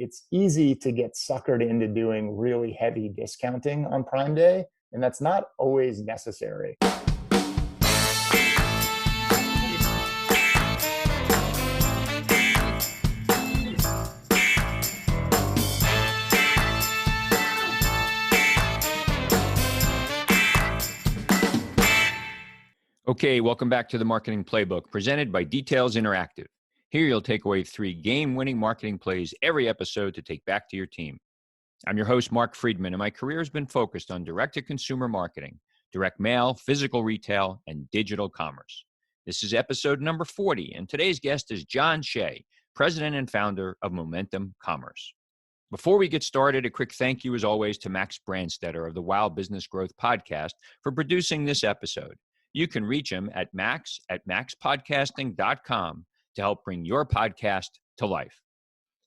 it's easy to get suckered into doing really heavy discounting on Prime Day, and that's not always necessary. Okay, welcome back to the Marketing Playbook, presented by Details Interactive. Here you'll take away 3 game-winning marketing plays every episode to take back to your team. I'm your host, Mark Friedman, and my career has been focused on direct-to-consumer marketing, direct mail, physical retail, and digital commerce. This is episode number 40, and today's guest is John Shea, president and founder of Momentum Commerce. Before we get started, a quick thank you, as always, to Max Brandstetter of the Wow Business Growth Podcast for producing this episode. You can reach him at max@maxpodcasting.com to help bring your podcast to life.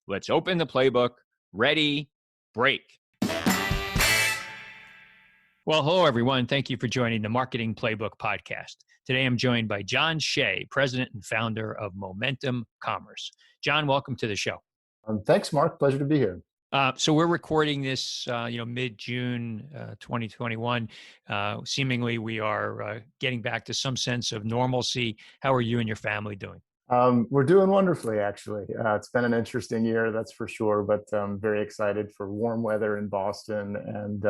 Let's open the playbook. Ready, break. Well, hello, everyone. Thank you for joining the Marketing Playbook podcast. Today, I'm joined by John Shea, president and founder of Momentum Commerce. John, welcome to the show. Thanks, Mark. Pleasure to be here. So we're recording this, mid-June 2021. Seemingly, we are getting back to some sense of normalcy. How are you and your family doing? We're doing wonderfully, actually. It's been an interesting year, that's for sure, but I'm very excited for warm weather in Boston and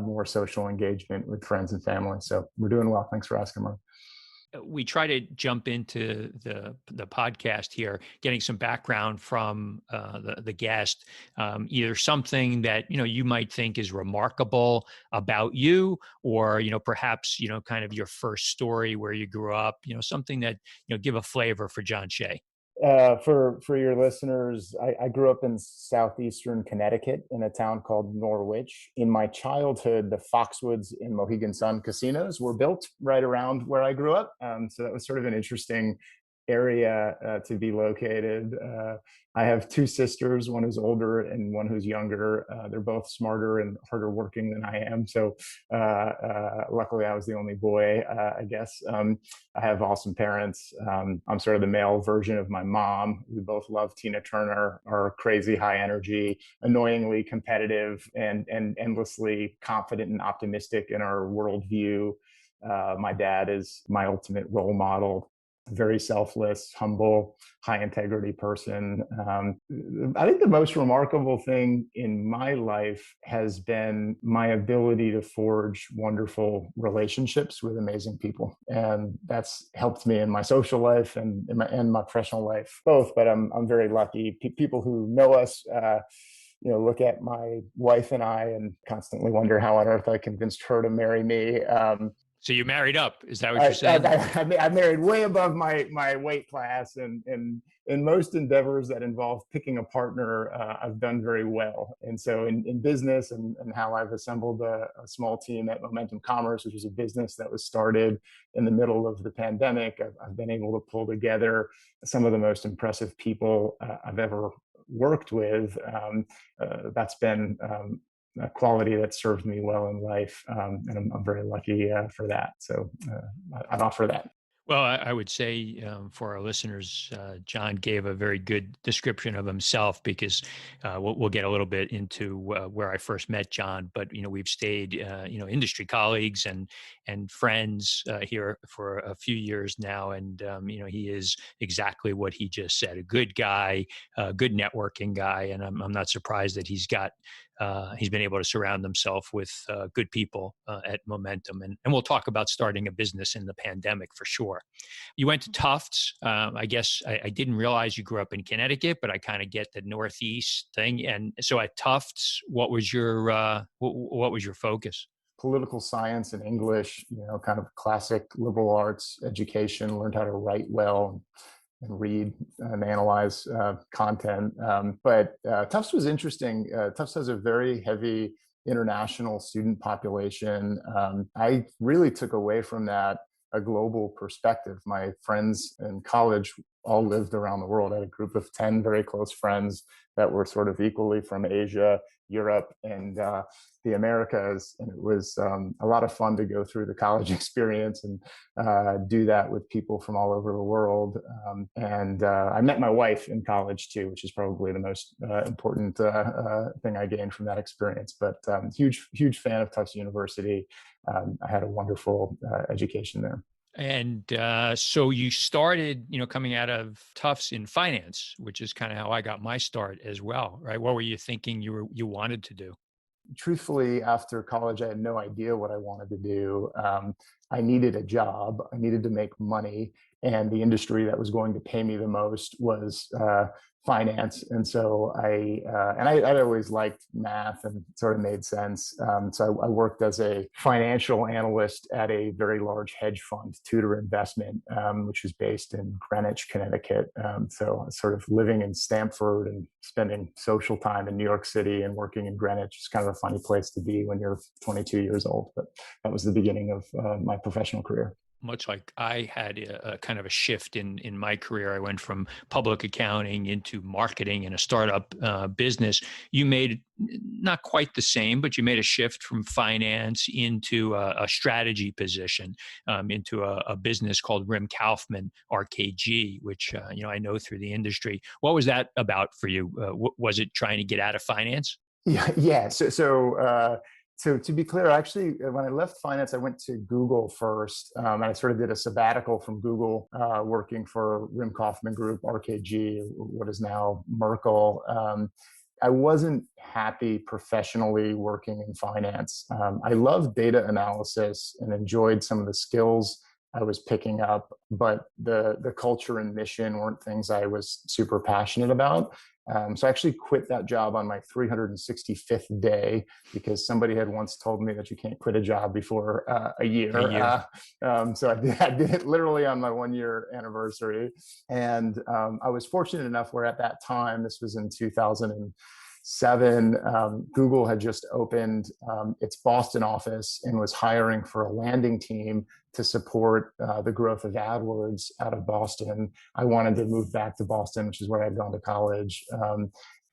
more social engagement with friends and family. So we're doing well. Thanks for asking, Mark. We try to jump into the podcast here, getting some background from the guest, either something that you might think is remarkable about you, or perhaps kind of your first story where you grew up, something that give a flavor for John Shea. For your listeners, I grew up in southeastern Connecticut in a town called Norwich. In my childhood, the Foxwoods and Mohegan Sun casinos were built right around where I grew up. So that was sort of an interesting area to be located. I have 2 sisters, one who's older and one who's younger. They're both smarter and harder working than I am. So luckily I was the only boy, I guess. I have awesome parents. I'm sort of the male version of my mom. We both love Tina Turner, are crazy high energy, annoyingly competitive, and endlessly confident and optimistic in our worldview. My dad is my ultimate role model. Very selfless, humble, high integrity person. I think the most remarkable thing in my life has been my ability to forge wonderful relationships with amazing people. And that's helped me in my social life and in my professional life, both. But I'm very lucky. People who know us, look at my wife and I and constantly wonder how on earth I convinced her to marry me. So you married up, is that what you're saying? I married way above my weight class, and in most endeavors that involve picking a partner, I've done very well. And so in business and how I've assembled a small team at Momentum Commerce, which is a business that was started in the middle of the pandemic, I've been able to pull together some of the most impressive people I've ever worked with. That's been a quality that served me well in life, and I'm very lucky for that. So I'd offer that. Well, I would say for our listeners, John gave a very good description of himself, because we'll get a little bit into where I first met John. But we've stayed industry colleagues and friends here for a few years now, and he is exactly what he just said: a good guy, a good networking guy, and I'm not surprised that he's been able to surround himself with good people at Momentum. And we'll talk about starting a business in the pandemic for sure. You went to Tufts. I guess I didn't realize you grew up in Connecticut, but I kind of get the Northeast thing. And so at Tufts, what was your focus? Political science and English, kind of classic liberal arts education, learned how to write well and read and analyze content. But Tufts was interesting. Tufts has a very heavy international student population. I really took away from that a global perspective. My friends in college all lived around the world. I had a group of 10 very close friends that were sort of equally from Asia, Europe, and the Americas. And it was a lot of fun to go through the college experience and do that with people from all over the world. And I met my wife in college too, which is probably the most important thing I gained from that experience. But huge fan of Tufts University. I had a wonderful education there. And so you started, coming out of Tufts in finance, which is kind of how I got my start as well, right? What were you thinking you wanted to do? Truthfully, after college, I had no idea what I wanted to do. I needed a job. I needed to make money, and the industry that was going to pay me the most was finance. And so I'd always liked math, and it sort of made sense. So I worked as a financial analyst at a very large hedge fund, Tudor Investment, which was based in Greenwich, Connecticut. So sort of living in Stamford and spending social time in New York City and working in Greenwich is kind of a funny place to be when you're 22 years old. But that was the beginning of my professional career. Much like I had a kind of a shift in my career. I went from public accounting into marketing in a startup business. You made not quite the same, but you made a shift from finance into a strategy position, into a business called Rim Kaufman RKG, which I know through the industry. What was that about for you? Was it trying to get out of finance? Yeah. So to be clear, actually, when I left finance, I went to Google first, and I sort of did a sabbatical from Google, working for Rim Kaufman Group, RKG, what is now Merkle. I wasn't happy professionally working in finance. I loved data analysis and enjoyed some of the skills I was picking up, but the culture and mission weren't things I was super passionate about. So I actually quit that job on my 365th day because somebody had once told me that you can't quit a job before a A year. year. I did it literally on my 1 year anniversary. And I was fortunate enough where at that time, this was in 2007, Google had just opened its Boston office and was hiring for a landing team to support the growth of AdWords out of Boston. I wanted to move back to Boston, which is where I'd gone to college.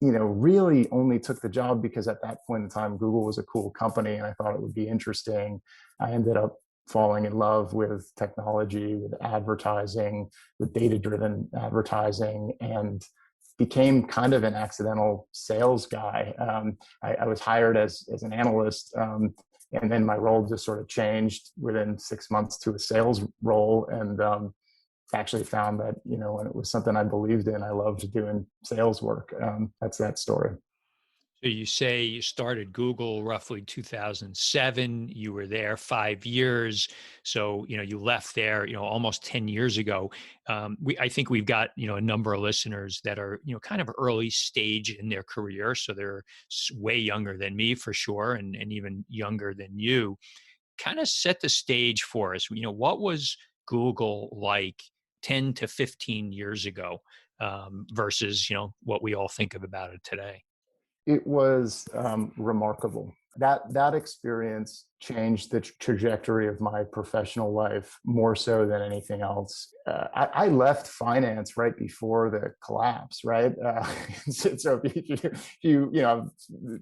Really only took the job because at that point in time, Google was a cool company and I thought it would be interesting. I ended up falling in love with technology, with advertising, with data-driven advertising, and became kind of an accidental sales guy. I was hired as an analyst, and then my role just sort of changed within 6 months to a sales role. And actually found that, when it was something I believed in, I loved doing sales work. That's that story. So you say you started Google roughly 2007. You were there 5 years. So, you left there, almost 10 years ago. I think we've got, a number of listeners that are, kind of early stage in their career. So they're way younger than me for sure, and even younger than you. Kind of set the stage for us. What was Google like 10 to 15 years ago, versus, what we all think of about it today? It was remarkable. That experience changed the trajectory of my professional life more so than anything else. I left finance right before the collapse, right? So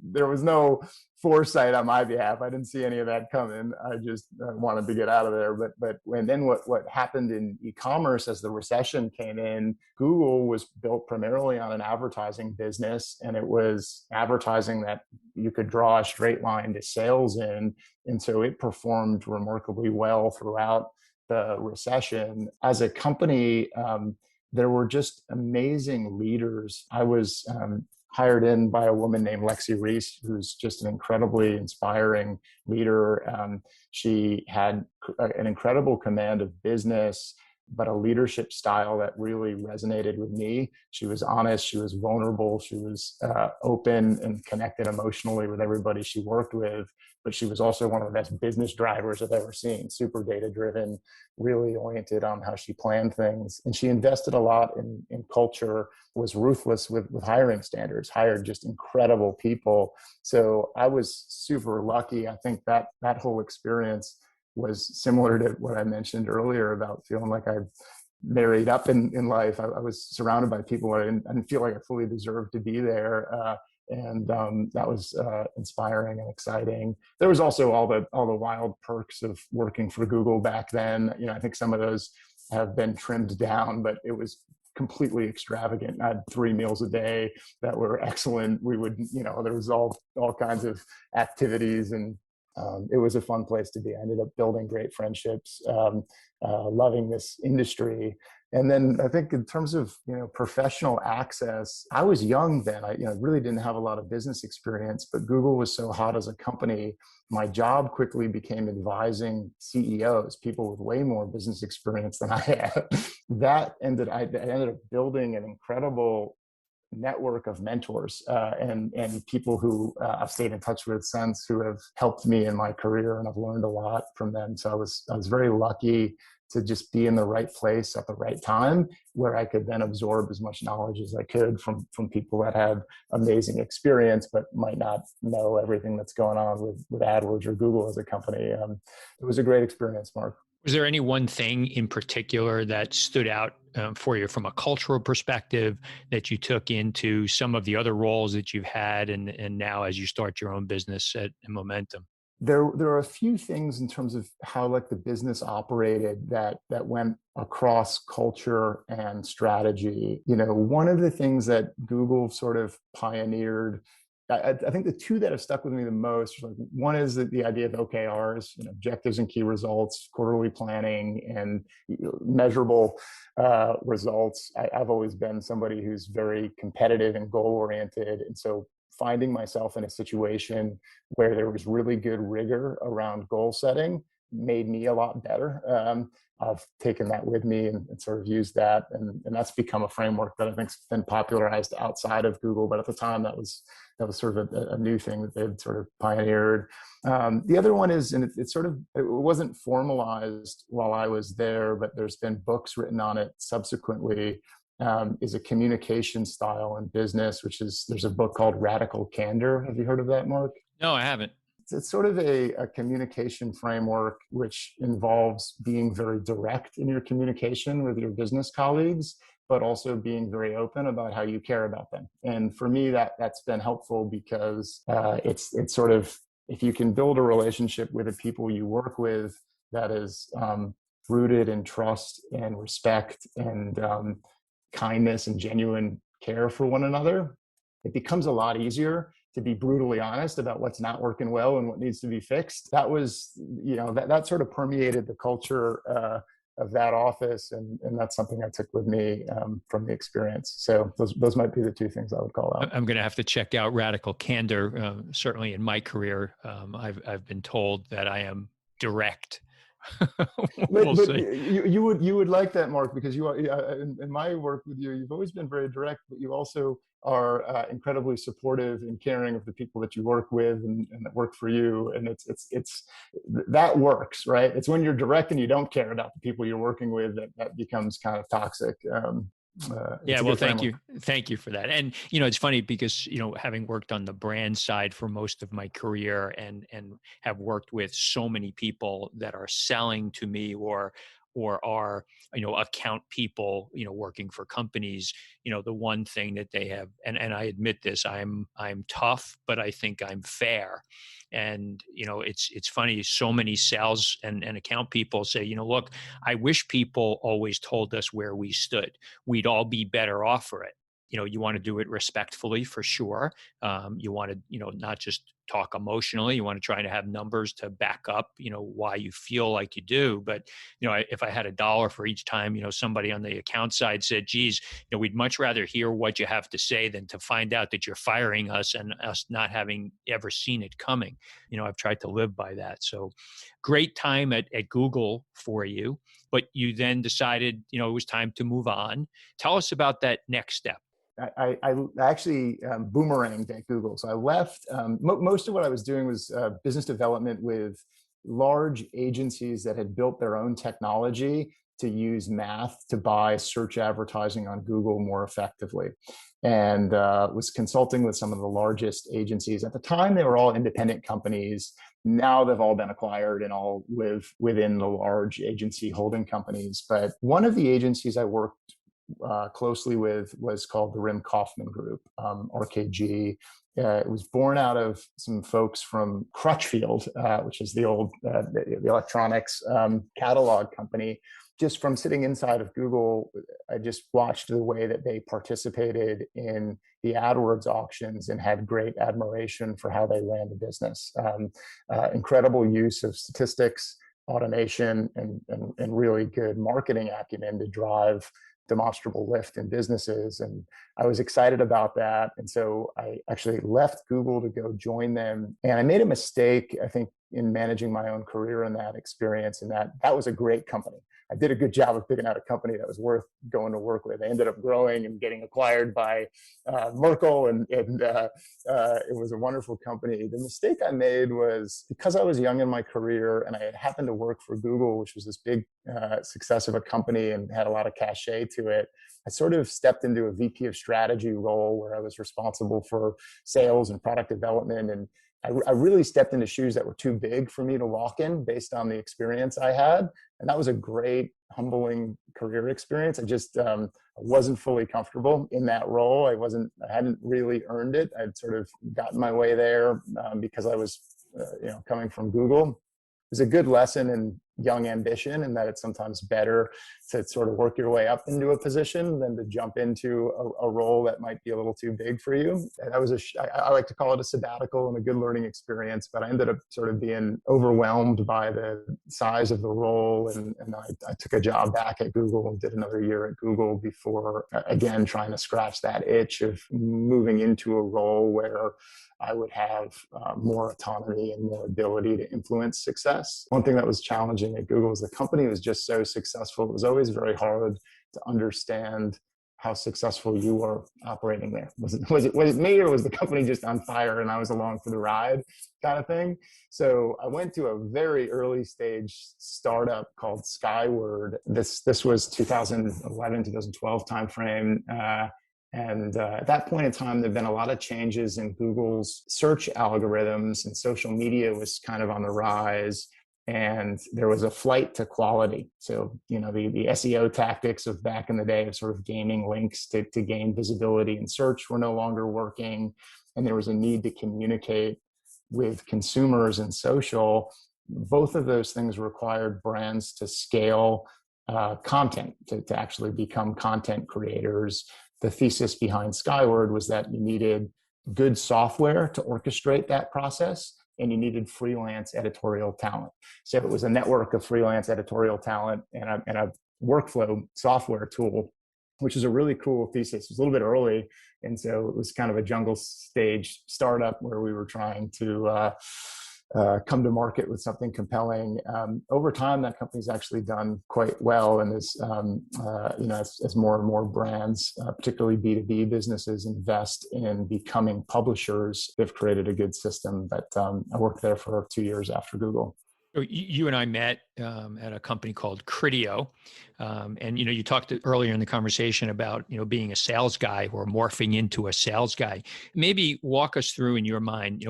there was no foresight on my behalf. I didn't see any of that coming. I just wanted to get out of there. But when then what happened in e-commerce as the recession came in, Google was built primarily on an advertising business, and it was advertising that you could draw a straight line to sales in. And so it performed remarkably well throughout the recession. As a company, there were just amazing leaders. I was hired in by a woman named Lexi Reese, who's just an incredibly inspiring leader. She had an incredible command of business, but a leadership style that really resonated with me. She was honest, she was vulnerable, she was open and connected emotionally with everybody she worked with, but she was also one of the best business drivers I've ever seen, super data driven, really oriented on how she planned things. And she invested a lot in culture, was ruthless with hiring standards, hired just incredible people. So I was super lucky. I think that whole experience was similar to what I mentioned earlier about feeling like I've married up in life. I was surrounded by people where I didn't feel like I fully deserved to be there. And that was inspiring and exciting. There was also all the wild perks of working for Google back then. I think some of those have been trimmed down, but it was completely extravagant. I had 3 meals a day that were excellent. We would, there was all kinds of activities, and it was a fun place to be. I ended up building great friendships, loving this industry. And then I think in terms of professional access, I was young then. I really didn't have a lot of business experience, but Google was so hot as a company. My job quickly became advising CEOs, people with way more business experience than I had. I ended up building an incredible network of mentors and people who I've stayed in touch with since, who have helped me in my career, and I've learned a lot from them. So I was very lucky to just be in the right place at the right time, where I could then absorb as much knowledge as I could from people that had amazing experience, but might not know everything that's going on with AdWords or Google as a company. It was a great experience, Mark. Was there any one thing in particular that stood out for you from a cultural perspective that you took into some of the other roles that you've had and now as you start your own business at Momentum? There are a few things in terms of how like the business operated that went across culture and strategy. One of the things that Google sort of pioneered, I think the two that have stuck with me the most, like one is the idea of OKRs, objectives and key results, quarterly planning, and measurable results. I've always been somebody who's very competitive and goal oriented, and so finding myself in a situation where there was really good rigor around goal setting made me a lot better. I've taken that with me and sort of used that. And that's become a framework that I think's been popularized outside of Google. But at the time, that was sort of a new thing that they'd sort of pioneered. The other one is, and it wasn't formalized while I was there, but there's been books written on it subsequently, is a communication style in business, there's a book called Radical Candor. Have you heard of that, Mark? No, I haven't. It's sort of a communication framework which involves being very direct in your communication with your business colleagues, but also being very open about how you care about them. And for me, that's been helpful because it's sort of, if you can build a relationship with the people you work with that is rooted in trust and respect and kindness and genuine care for one another, it becomes a lot easier to be brutally honest about what's not working well and what needs to be fixed. That was, that sort of permeated the culture of that office. And that's something I took with me from the experience. So those might be the two things I would call out. I'm going to have to check out Radical Candor. Certainly in my career, I've been told that I am direct. But you would like that, Mark, because you are, in my work with you, you've always been very direct, but you also are incredibly supportive and caring of the people that you work with and that work for you. And it's that works, right? It's when you're direct and you don't care about the people you're working with that becomes kind of toxic. Yeah, well, thank you for that. And it's funny because having worked on the brand side for most of my career and have worked with so many people that are selling to me or are account people working for companies, the one thing that they have, and I admit this, I'm tough, but I think I'm fair. And it's funny, so many sales and account people say, look, I wish people always told us where we stood. We'd all be better off for it. You want to do it respectfully, for sure. You want to, not just talk emotionally. You want to try to have numbers to back up, why you feel like you do. But, if I had $1 for each time, somebody on the account side said, geez, we'd much rather hear what you have to say than to find out that you're firing us and us not having ever seen it coming. I've tried to live by that. So great time at Google for you, but you then decided, it was time to move on. Tell us about that next step. I actually boomeranged at Google. So I left. Most of what I was doing was business development with large agencies that had built their own technology to use math to buy search advertising on Google more effectively. And was consulting with some of the largest agencies. At the time, they were all independent companies. Now they've all been acquired and all live within the large agency holding companies. But one of the agencies I worked closely with was called the Rim Kaufman Group, RKG. It was born out of some folks from Crutchfield, which is the old the electronics catalog company. Just from sitting inside of Google, I just watched the way that they participated in the AdWords auctions and had great admiration for how they ran the business. Incredible use of statistics, automation, and really good marketing acumen to drive demonstrable lift in businesses. And I was excited about that. And so I actually left Google to go join them. And I made a mistake, I think, in managing my own career in that experience. And that was a great company. I did a good job of picking out a company that was worth going to work with. I ended up growing and getting acquired by Merkle, and it was a wonderful company. The mistake I made was, because I was young in my career and I had happened to work for Google, which was this big success of a company and had a lot of cachet to it, I sort of stepped into a VP of strategy role where I was responsible for sales and product development. And I really stepped into shoes that were too big for me to walk in based on the experience I had. And that was a great, humbling career experience. I just wasn't fully comfortable in that role. I hadn't really earned it. I'd sort of gotten my way there because I was coming from Google. It was a good lesson in young ambition, and that it's sometimes better to sort of work your way up into a position than to jump into a role that might be a little too big for you. And I like to call it a sabbatical and a good learning experience, but I ended up sort of being overwhelmed by the size of the role. And I took a job back at Google and did another year at Google before, again, trying to scratch that itch of moving into a role where I would have more autonomy and more ability to influence success. One thing that was challenging at Google is the company was just so successful. It was always very hard to understand how successful you were operating there. Was it me, or was the company just on fire and I was along for the ride kind of thing? So I went to a very early stage startup called Skyward. This was 2011, 2012 timeframe. And at that point in time, there've been a lot of changes in Google's search algorithms, and social media was kind of on the rise. And there was a flight to quality. So, the SEO tactics of back in the day of sort of gaming links to gain visibility in search were no longer working. And there was a need to communicate with consumers in social. Both of those things required brands to scale content, to actually become content creators. The thesis behind Skyward was that you needed good software to orchestrate that process, and you needed freelance editorial talent. So it was a network of freelance editorial talent and a workflow software tool, which is a really cool thesis. It was a little bit early, and so it was kind of a jungle stage startup where we were trying to come to market with something compelling. Over time, that company's actually done quite well, and as more and more brands, particularly B2B businesses, invest in becoming publishers, they've created a good system. But I worked there for 2 years after Google. So you and I met at a company called Criteo, and you talked earlier in the conversation about being a sales guy or morphing into a sales guy. Maybe walk us through, in your mind,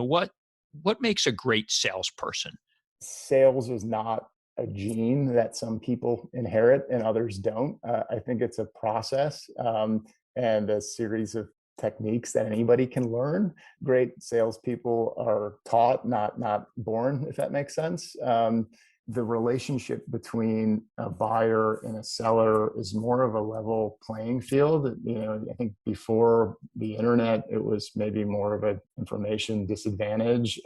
what makes a great salesperson? Sales is not a gene that some people inherit and others don't. I think it's a process and a series of techniques that anybody can learn. Great salespeople are taught, not born, if that makes sense. The relationship between a buyer and a seller is more of a level playing field. I think before the internet, it was maybe more of an information disadvantage.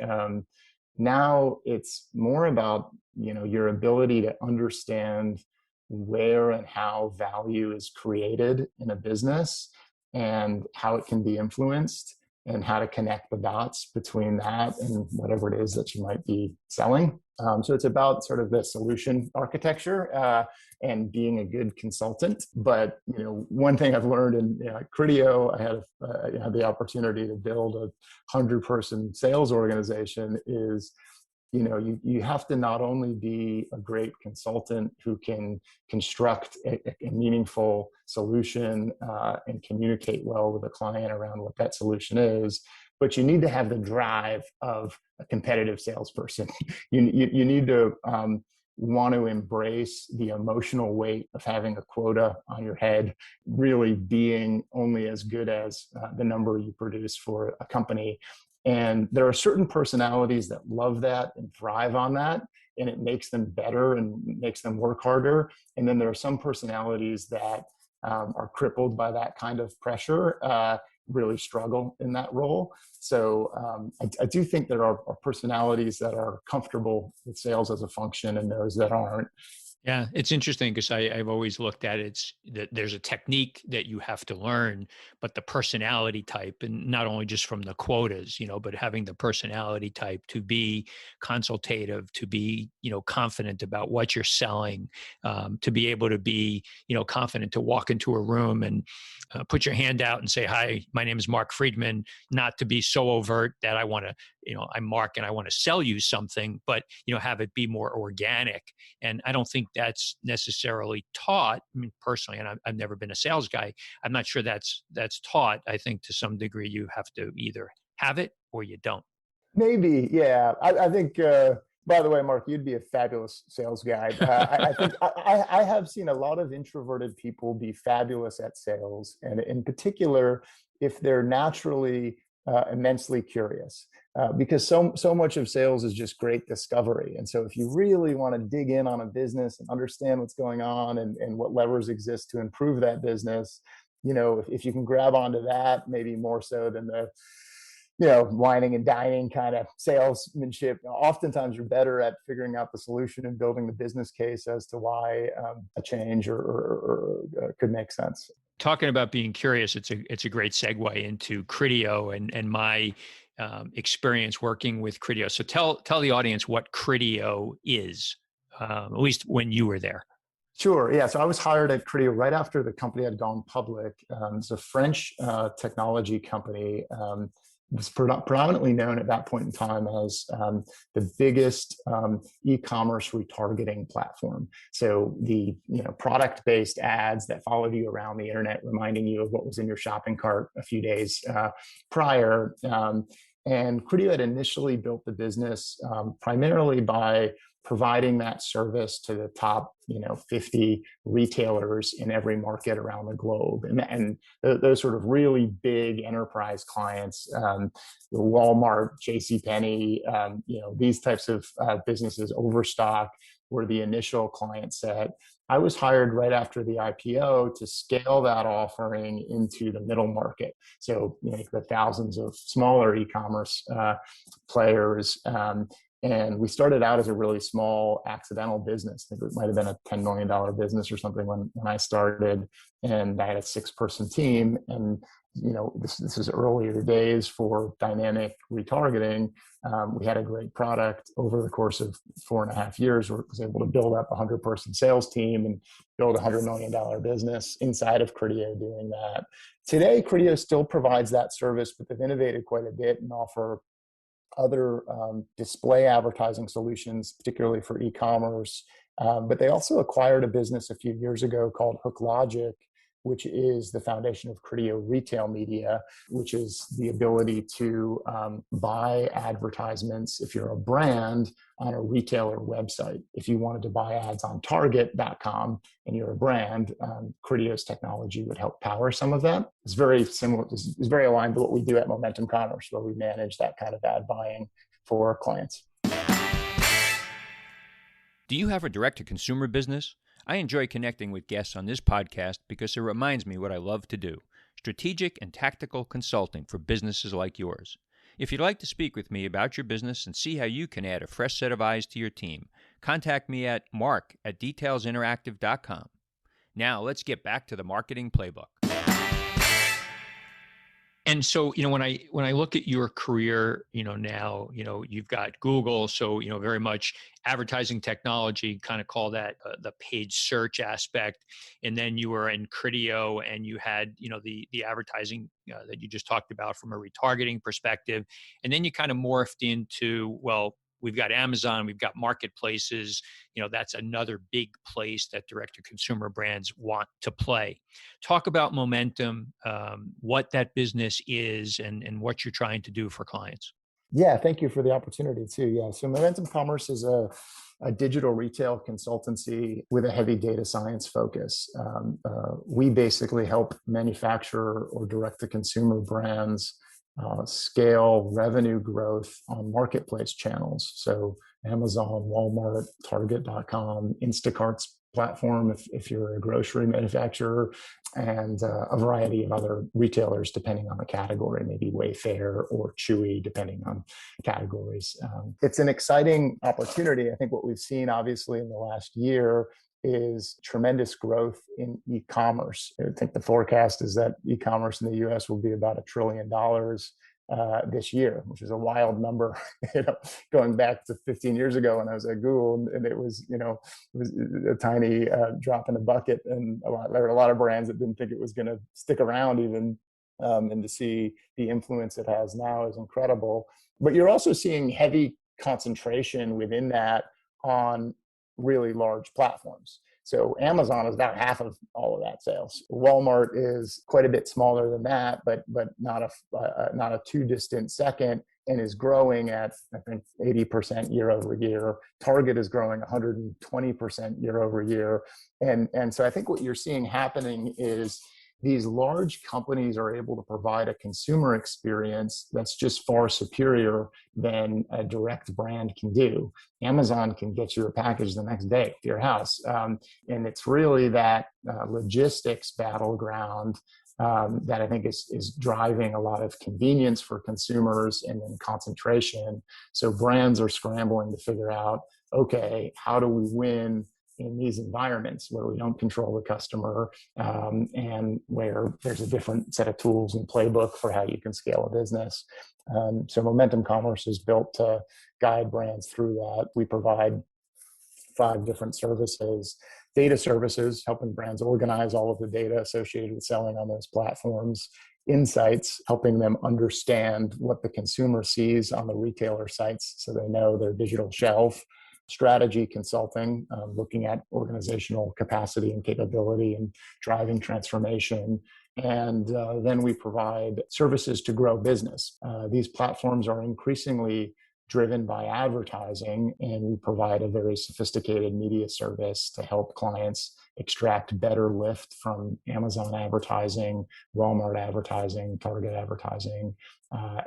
Now it's more about, your ability to understand where and how value is created in a business and how it can be influenced, and how to connect the dots between that and whatever it is that you might be selling. So it's about sort of the solution architecture and being a good consultant. But one thing I've learned at Criteo, I had the opportunity to build a 100-person sales organization. Is you have to not only be a great consultant who can construct a meaningful solution and communicate well with the client around what that solution is, but you need to have the drive of a competitive salesperson. You need to want to embrace the emotional weight of having a quota on your head, really being only as good as the number you produce for a company. And there are certain personalities that love that and thrive on that, and it makes them better and makes them work harder. And then there are some personalities that are crippled by that kind of pressure, really struggle in that role. So I do think there are personalities that are comfortable with sales as a function and those that aren't. Yeah, it's interesting because I've always looked at it, it's that there's a technique that you have to learn, but the personality type, and not only just from the quotas, but having the personality type to be consultative, to be, confident about what you're selling, to be able to be, confident to walk into a room and put your hand out and say, "Hi, my name is Mark Friedman," not to be so overt that I want to, I'm Mark and I want to sell you something, but, have it be more organic. And I don't think that's necessarily taught. I mean, personally, and I've never been a sales guy. I'm not sure that's taught. I think to some degree you have to either have it or you don't. Maybe, yeah. I think, by the way, Mark, you'd be a fabulous sales guy. I think I have seen a lot of introverted people be fabulous at sales, and in particular, if they're naturally immensely curious. Because so much of sales is just great discovery. And so if you really want to dig in on a business and understand what's going on and what levers exist to improve that business, if you can grab onto that, maybe more so than the whining and dining kind of salesmanship, oftentimes you're better at figuring out the solution and building the business case as to why a change or could make sense. Talking about being curious, it's a great segue into Criteo and my experience working with Criteo. So tell the audience what Criteo is, at least when you were there. Sure. Yeah. So I was hired at Criteo right after the company had gone public. It's a French technology company. It was predominantly known at that point in time as the biggest e-commerce retargeting platform. So the product-based ads that followed you around the internet, reminding you of what was in your shopping cart a few days prior. And Criteo had initially built the business primarily by providing that service to the top 50 retailers in every market around the globe, and those sort of really big enterprise clients, Walmart, JCPenney, these types of businesses, Overstock, were the initial client set. I was hired right after the IPO to scale that offering into the middle market. So the thousands of smaller e-commerce players. And we started out as a really small accidental business. I think it might have been a $10 million business or something when I started. And I had a 6-person team. And this is earlier days for dynamic retargeting. We had a great product. Over the course of 4.5 years, we was able to build up a 100-person sales team and build a $100 million business inside of Criteo doing that. Today, Criteo still provides that service, but they've innovated quite a bit and offer other display advertising solutions, particularly for e-commerce. But they also acquired a business a few years ago called HookLogic, which is the foundation of Criteo Retail Media, which is the ability to buy advertisements if you're a brand on a retailer website. If you wanted to buy ads on Target.com and you're a brand, Criteo's technology would help power some of that. It's very similar, it's very aligned to what we do at Momentum Commerce, where we manage that kind of ad buying for our clients. Do you have a direct-to-consumer business? I enjoy connecting with guests on this podcast because it reminds me what I love to do, strategic and tactical consulting for businesses like yours. If you'd like to speak with me about your business and see how you can add a fresh set of eyes to your team, contact me at mark@detailsinteractive.com. Now let's get back to the marketing playbook. And so, when I look at your career, now, you've got Google, so, very much advertising technology, kind of call that the paid search aspect. And then you were in Criteo and you had, the advertising that you just talked about from a retargeting perspective. And then you kind of morphed into, well, we've got Amazon, we've got marketplaces. That's another big place that direct-to-consumer brands want to play. Talk about Momentum, what that business is, and what you're trying to do for clients. Yeah, thank you for the opportunity too. Yeah, so Momentum Commerce is a digital retail consultancy with a heavy data science focus. We basically help manufacturer or direct-to-consumer brands scale revenue growth on marketplace channels. So Amazon, Walmart, Target.com, Instacart's platform if you're a grocery manufacturer, and a variety of other retailers depending on the category, maybe Wayfair or Chewy depending on categories. It's an exciting opportunity. I think what we've seen obviously in the last year is tremendous growth in e-commerce. I think the forecast is that e-commerce in the US will be about $1 trillion this year, which is a wild number, going back to 15 years ago when I was at Google, and it was a tiny drop in the bucket, and there were a lot of brands that didn't think it was going to stick around even, and to see the influence it has now is incredible. But you're also seeing heavy concentration within that on really large platforms. So Amazon is about half of all of that sales. Walmart is quite a bit smaller than that, but not a too distant second, and is growing at, I think, 80% year over year. Target is growing 120% year over year. And so I think what you're seeing happening is these large companies are able to provide a consumer experience that's just far superior than a direct brand can do. Amazon can get you a package the next day to your house. And it's really that logistics battleground that I think is driving a lot of convenience for consumers and then concentration. So brands are scrambling to figure out, okay, how do we win in these environments where we don't control the customer, and where there's a different set of tools and playbook for how you can scale a business. So Momentum Commerce is built to guide brands through that. We provide 5 different services: data services, helping brands organize all of the data associated with selling on those platforms; insights, helping them understand what the consumer sees on the retailer sites so they know their digital shelf; strategy consulting, looking at organizational capacity and capability and driving transformation. And then we provide services to grow business. These platforms are increasingly driven by advertising, and we provide a very sophisticated media service to help clients extract better lift from Amazon advertising, Walmart advertising, Target advertising,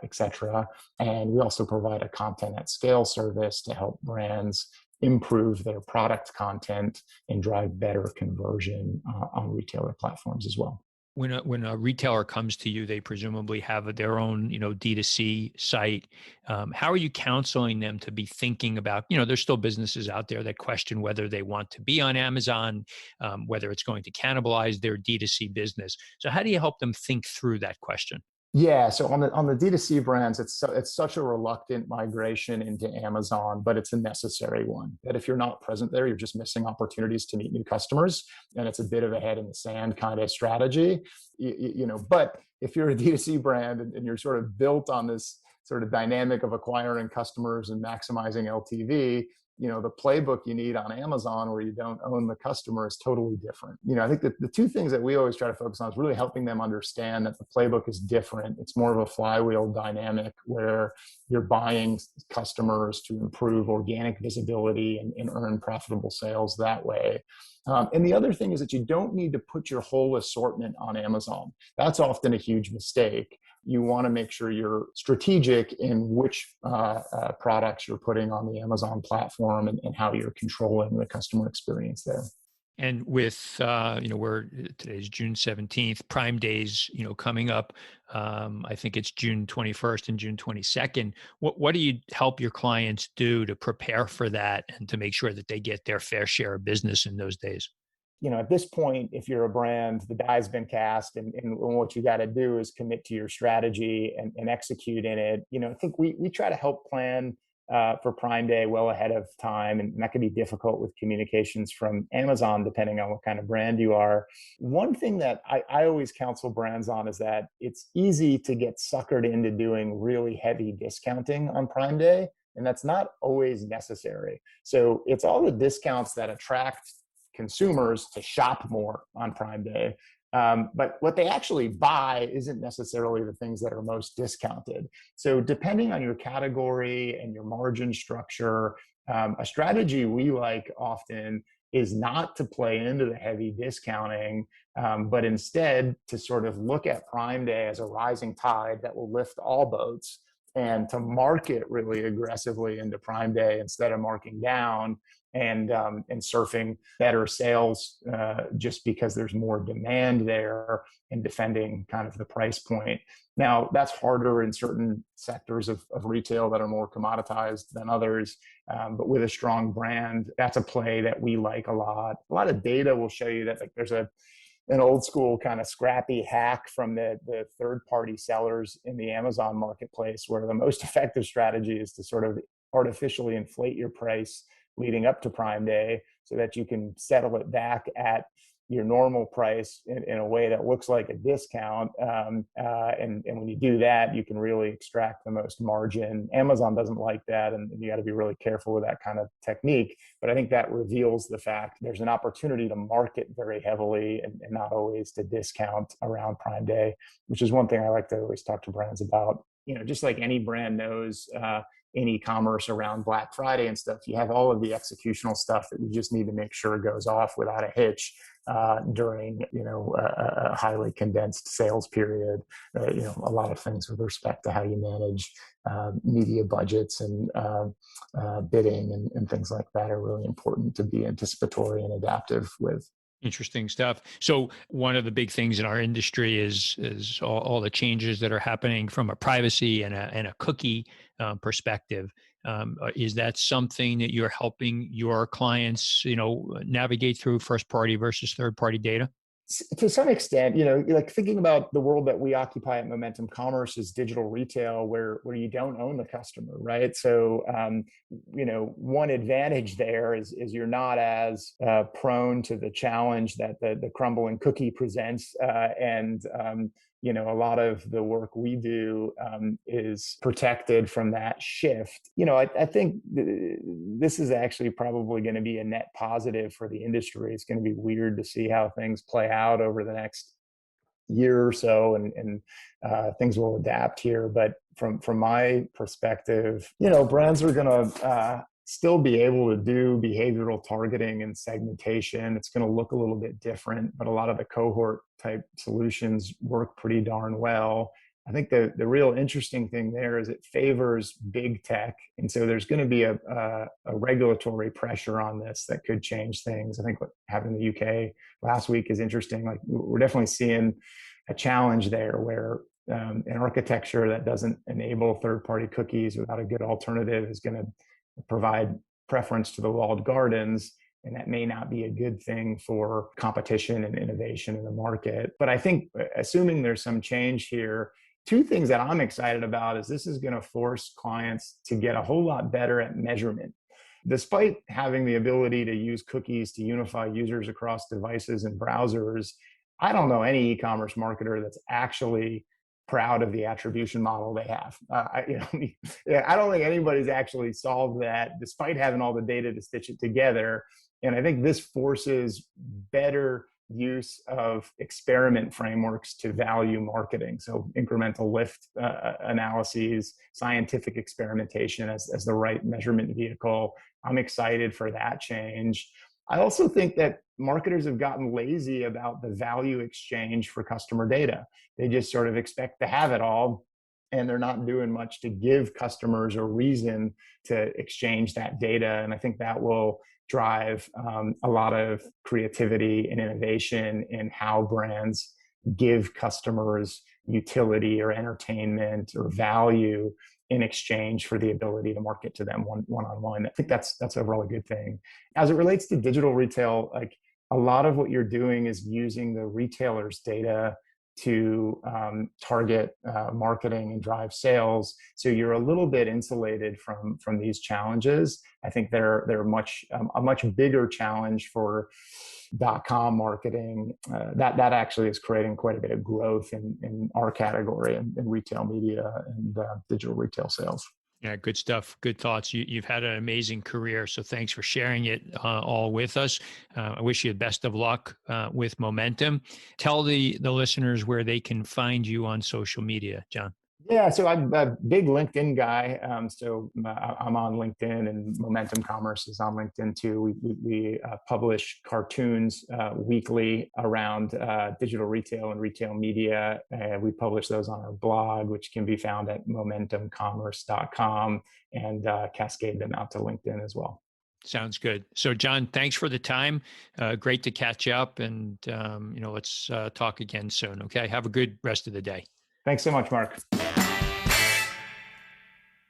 et cetera. And we also provide a content at scale service to help brands improve their product content and drive better conversion on retailer platforms as well. When a retailer comes to you, they presumably have their own, D2C site. How are you counseling them to be thinking about, there's still businesses out there that question whether they want to be on Amazon, whether it's going to cannibalize their D2C business. So how do you help them think through that question? Yeah, so on the D2C brands, it's such a reluctant migration into Amazon, but it's a necessary one. That if you're not present there, you're just missing opportunities to meet new customers, and it's a bit of a head in the sand kind of strategy. But if you're a D2C brand and you're sort of built on this sort of dynamic of acquiring customers and maximizing LTV, the playbook you need on Amazon where you don't own the customer is totally different. I think that the 2 things that we always try to focus on is really helping them understand that the playbook is different. It's more of a flywheel dynamic where you're buying customers to improve organic visibility and earn profitable sales that way. And the other thing is that you don't need to put your whole assortment on Amazon. That's often a huge mistake. You want to make sure you're strategic in which products you're putting on the Amazon platform and how you're controlling the customer experience there. And with, today's June 17th, Prime Days, coming up, I think it's June 21st and June 22nd. What do you help your clients do to prepare for that and to make sure that they get their fair share of business in those days? At this point, if you're a brand, the die's been cast, and what you got to do is commit to your strategy and execute in it. I think we try to help plan for Prime Day well ahead of time, and that can be difficult with communications from Amazon, depending on what kind of brand you are. One thing that I always counsel brands on is that it's easy to get suckered into doing really heavy discounting on Prime Day And that's not always necessary. So it's all the discounts that attract consumers to shop more on Prime Day. But what they actually buy isn't necessarily the things that are most discounted. So depending on your category and your margin structure, a strategy we like often is not to play into the heavy discounting, but instead to sort of look at Prime Day as a rising tide that will lift all boats, and to market really aggressively into Prime Day instead of marking down and surfing better sales just because there's more demand there, and defending kind of the price point. Now, that's harder in certain sectors of retail that are more commoditized than others. But with a strong brand, that's a play that we like a lot. A lot of data will show you that, like, there's an old school kind of scrappy hack from the third-party sellers in the Amazon marketplace, where the most effective strategy is to sort of artificially inflate your price leading up to Prime Day so that you can settle it back at your normal price in a way that looks like a discount. And when you do that, you can really extract the most margin. Amazon doesn't like that, and you got to be really careful with that kind of technique. But I think that reveals the fact there's an opportunity to market very heavily and not always to discount around Prime Day, which is one thing I like to always talk to brands about. Just like any brand knows, in e-commerce around Black Friday and stuff, you have all of the executional stuff that you just need to make sure goes off without a hitch during a highly condensed sales period. A lot of things with respect to how you manage media budgets and bidding and things like that are really important to be anticipatory and adaptive with. Interesting stuff. So one of the big things in our industry is all the changes that are happening from a privacy and a cookie perspective. Is that something that you're helping your clients, navigate through first party versus third party data? To some extent, like thinking about the world that we occupy at Momentum Commerce is digital retail, where you don't own the customer, right? So, one advantage there is you're not as prone to the challenge that the crumbling cookie presents, and a lot of the work we do is protected from that shift. I think this is actually probably going to be a net positive for the industry. It's going to be weird to see how things play out over the next year or so, and things will adapt here. But from my perspective, brands are going to still be able to do behavioral targeting and segmentation. It's going to look a little bit different, but a lot of the cohort type solutions work pretty darn well. I think the real interesting thing there is it favors big tech. And so there's going to be a regulatory pressure on this that could change things. I think what happened in the UK last week is interesting. Like, we're definitely seeing a challenge there where an architecture that doesn't enable third-party cookies without a good alternative is going to provide preference to the walled gardens. And that may not be a good thing for competition and innovation in the market. But I think, assuming there's some change here, two things that I'm excited about is this is going to force clients to get a whole lot better at measurement. Despite having the ability to use cookies to unify users across devices and browsers, I don't know any e-commerce marketer that's actually proud of the attribution model they have. I don't think anybody's actually solved that, despite having all the data to stitch it together. And I think this forces better use of experiment frameworks to value marketing. So incremental lift analyses, scientific experimentation as the right measurement vehicle. I'm excited for that change. I also think that marketers have gotten lazy about the value exchange for customer data. They just sort of expect to have it all, and they're not doing much to give customers a reason to exchange that data. And I think that will drive a lot of creativity and innovation in how brands give customers utility or entertainment or value in exchange for the ability to market to them one-on-one. I think that's overall a good thing. As it relates to digital retail, like, a lot of what you're doing is using the retailer's data to target marketing and drive sales. So you're a little bit insulated from these challenges. I think they're a much bigger challenge for .com marketing. That actually is creating quite a bit of growth in our category in retail media and digital retail sales. Yeah, good stuff. Good thoughts. You've had an amazing career, so thanks for sharing it all with us. I wish you the best of luck with Momentum. Tell the listeners where they can find you on social media, John. Yeah, so I'm a big LinkedIn guy. I'm on LinkedIn, and Momentum Commerce is on LinkedIn too. We publish cartoons weekly around digital retail and retail media. We publish those on our blog, which can be found at momentumcommerce.com, and cascade them out to LinkedIn as well. Sounds good. So, John, thanks for the time. Great to catch up, and let's talk again soon. Okay, have a good rest of the day. Thanks so much, Mark.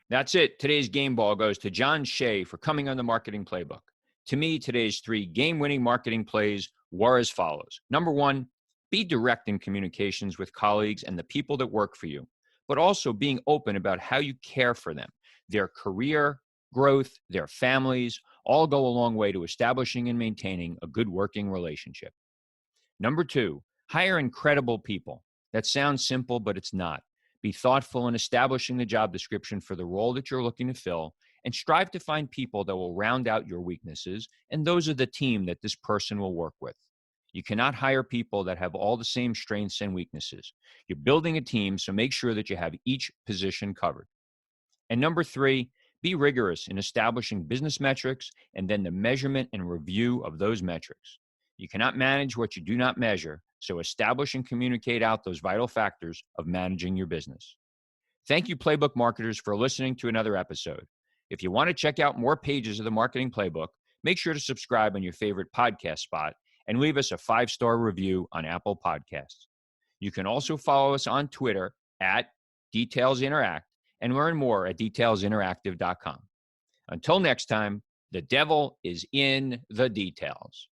That's it. Today's game ball goes to John Shea for coming on the Marketing Playbook. To me, today's 3 game-winning marketing plays were as follows. Number 1, be direct in communications with colleagues and the people that work for you, but also being open about how you care for them. Their career, growth, their families all go a long way to establishing and maintaining a good working relationship. Number 2, hire incredible people. That sounds simple, but it's not. Be thoughtful in establishing the job description for the role that you're looking to fill, and strive to find people that will round out your weaknesses, and those are the team that this person will work with. You cannot hire people that have all the same strengths and weaknesses. You're building a team, so make sure that you have each position covered. And number 3, be rigorous in establishing business metrics and then the measurement and review of those metrics. You cannot manage what you do not measure, so establish and communicate out those vital factors of managing your business. Thank you, Playbook marketers, for listening to another episode. If you want to check out more pages of the Marketing Playbook, make sure to subscribe on your favorite podcast spot and leave us a 5-star review on Apple Podcasts. You can also follow us on Twitter at DetailsInteract and learn more at detailsinteractive.com. Until next time, the devil is in the details.